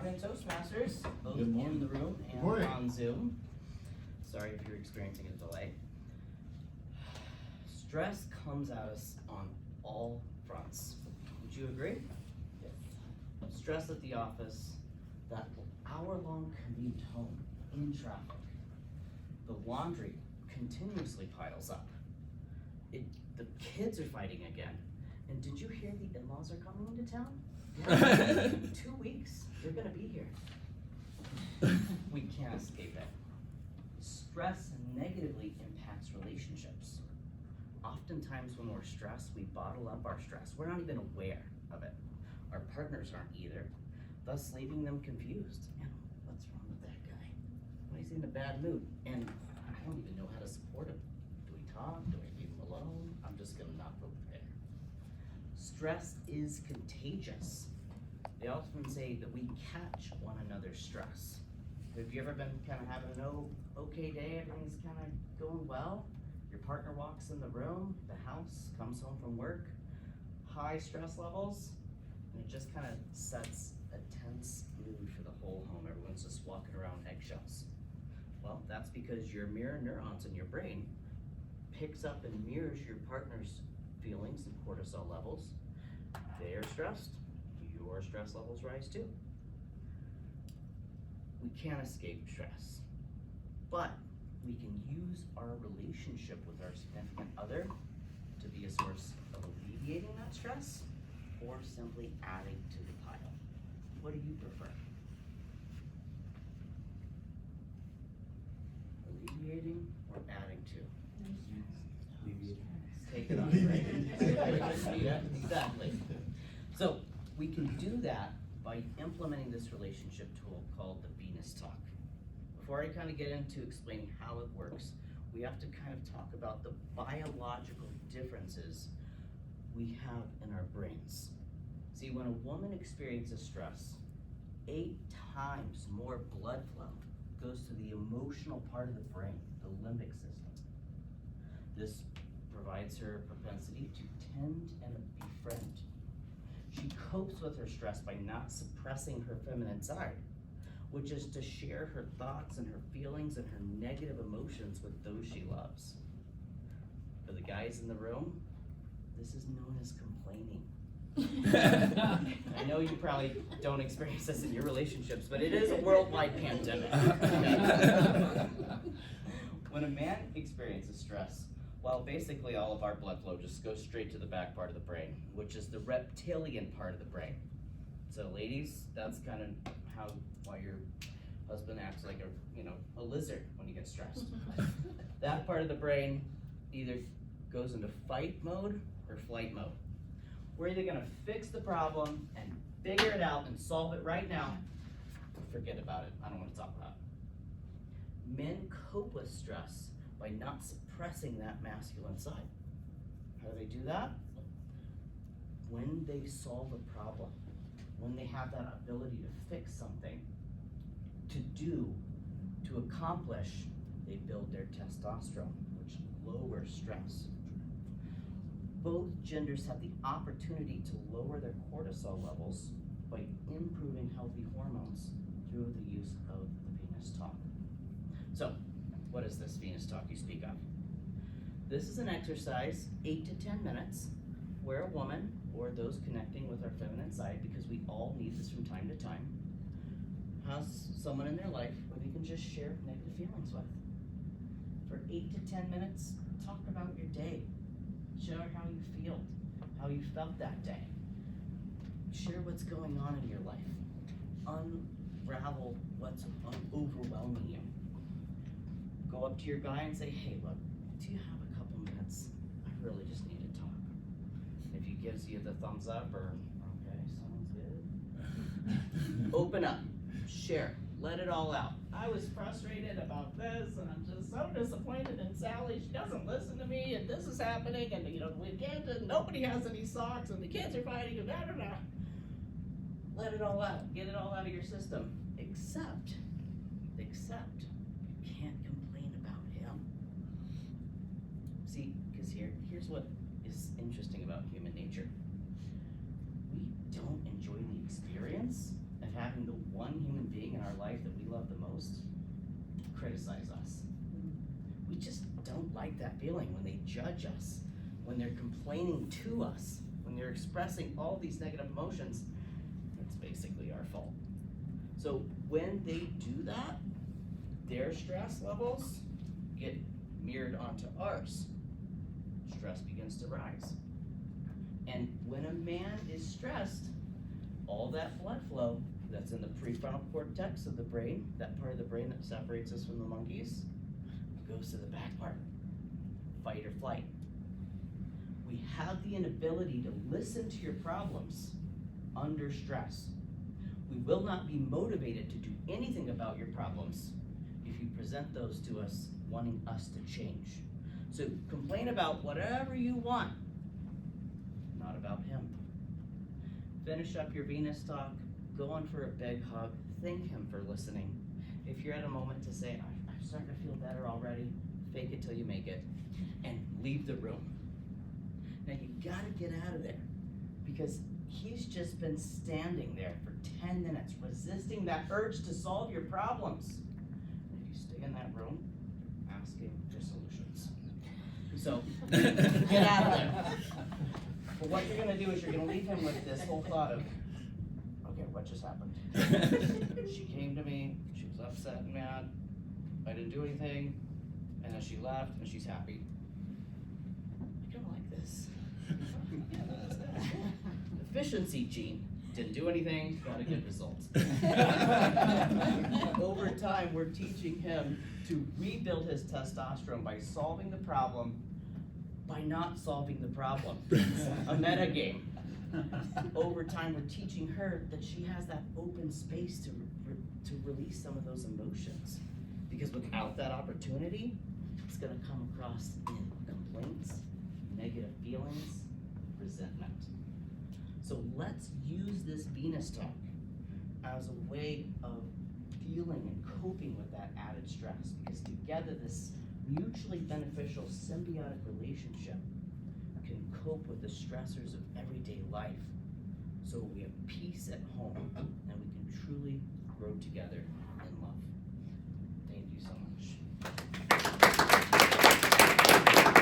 morning, Toastmasters. Both Good morning. in the room and Morning. on Zoom. Sorry if you're experiencing a delay. Stress comes at us on all fronts. Would you agree? Yes. Stress at the office, that hour-long commute home in traffic. The laundry continuously piles up. The kids are fighting again. And did you hear the in-laws are coming into town? Yeah. 2 weeks, they're gonna be here. We can't escape it. Stress negatively impacts relationships. Oftentimes when we're stressed, we bottle up our stress. We're not even aware of it. Our partners aren't either, thus leaving them confused. Man, what's wrong with that guy? Why is he in a bad mood? And I don't even know how to support him. Do we talk? Do I leave him alone? I'm just gonna not go there. Stress is contagious. They often say that we catch one another's stress. Have you ever been kind of having an okay day, everything's kind of going well? Your partner walks in the room, the house, comes home from work, high stress levels, and it just kind of sets a tense mood for the whole home. Everyone's just walking around eggshells. Well, that's because your mirror neurons in your brain picks up and mirrors your partner's feelings and cortisol levels. They are stressed, your stress levels rise too. We can't escape stress, but we can use our relationship with our significant other to be a source of alleviating that stress or simply adding to the pile. What do you prefer? Alleviating or adding to? Take it off. Yeah, exactly. So we can do that by implementing this relationship tool called the Venus Talk. Before I kind of get into explaining how it works, we have to kind of talk about the biological differences we have in our brains. See, when a woman experiences stress, 8 times more blood flow goes to the emotional part of the brain, the limbic system. This provides her a propensity to tend and befriend. She copes with her stress by not suppressing her feminine side, which is to share her thoughts and her feelings and her negative emotions with those she loves. For the guys in the room, this is known as complaining. I know you probably don't experience this in your relationships, but it is a worldwide pandemic. When a man experiences stress, well, basically all of our blood flow just goes straight to the back part of the brain, which is the reptilian part of the brain. So ladies, that's kind of why your husband acts like a lizard when you get stressed. That part of the brain either goes into fight mode or flight mode. We're either gonna fix the problem and figure it out and solve it right now, or forget about it. I don't want to talk about it. Men cope with stress by not suppressing that masculine side. How do they do that? When they solve a problem, when they have that ability to fix something, to accomplish, they build their testosterone, which lowers stress. Both genders have the opportunity to lower their cortisol levels by improving healthy hormones through the use of the Venus Talk. So, what is this Venus Talk you speak of? This is an exercise, 8 to 10 minutes, where a woman, or those connecting with our feminine side, because we all need this from time to time, has someone in their life where they can just share negative feelings with. For 8 to 10 minutes, talk about your day. Share how you feel, how you felt that day. Share what's going on in your life. Unravel what's overwhelming you. Go up to your guy and say, hey, look, do you have a couple minutes? I really just need to talk. If he gives you the thumbs up or, okay, sounds good. Open up, share, let it all out. I was frustrated about this, and I'm just so disappointed in Sally. She doesn't listen to me, and this is happening, and we can't, nobody has any socks, and the kids are fighting, and da da da. Let it all out. Get it all out of your system. Except, you can't complain about him. See, because here's what is interesting about human nature. We don't enjoy the experience of having the one human being in our life that we love the most criticize us. We just don't like that feeling when they judge us, when they're complaining to us, when they're expressing all these negative emotions. It's basically our fault. So when they do that, their stress levels get mirrored onto ours. Stress begins to rise. And when a man is stressed, all that blood flow that's in the prefrontal cortex of the brain, that part of the brain that separates us from the monkeys, goes to the back part, fight or flight. We have the inability to listen to your problems under stress. We will not be motivated to do anything about your problems if you present those to us wanting us to change. So complain about whatever you want, not about him. Finish up your Venus talk, go on for a big hug, thank him for listening. If you're at a moment to say, I'm starting to feel better already, fake it till you make it, and leave the room. Now you gotta get out of there, because he's just been standing there for 10 minutes, resisting that urge to solve your problems. If you stay in that room, asking for solutions. So, get out of there. But what you're gonna do is you're gonna leave him with this whole thought of, okay, what just happened? She came to me, she was upset and mad, I didn't do anything, and then she left and she's happy. I don't like this. Efficiency gene, didn't do anything, got a good result. Over time, we're teaching him to rebuild his testosterone by solving the problem by not solving the problem. A meta game. Over time, we're teaching her that she has that open space to release some of those emotions. Because without that opportunity, it's gonna come across in complaints, negative feelings, resentment. So let's use this Venus talk as a way of dealing and coping with that added stress, because together this mutually beneficial symbiotic relationship can cope with the stressors of everyday life, so we have peace at home and we can truly grow together in love. Thank you so much.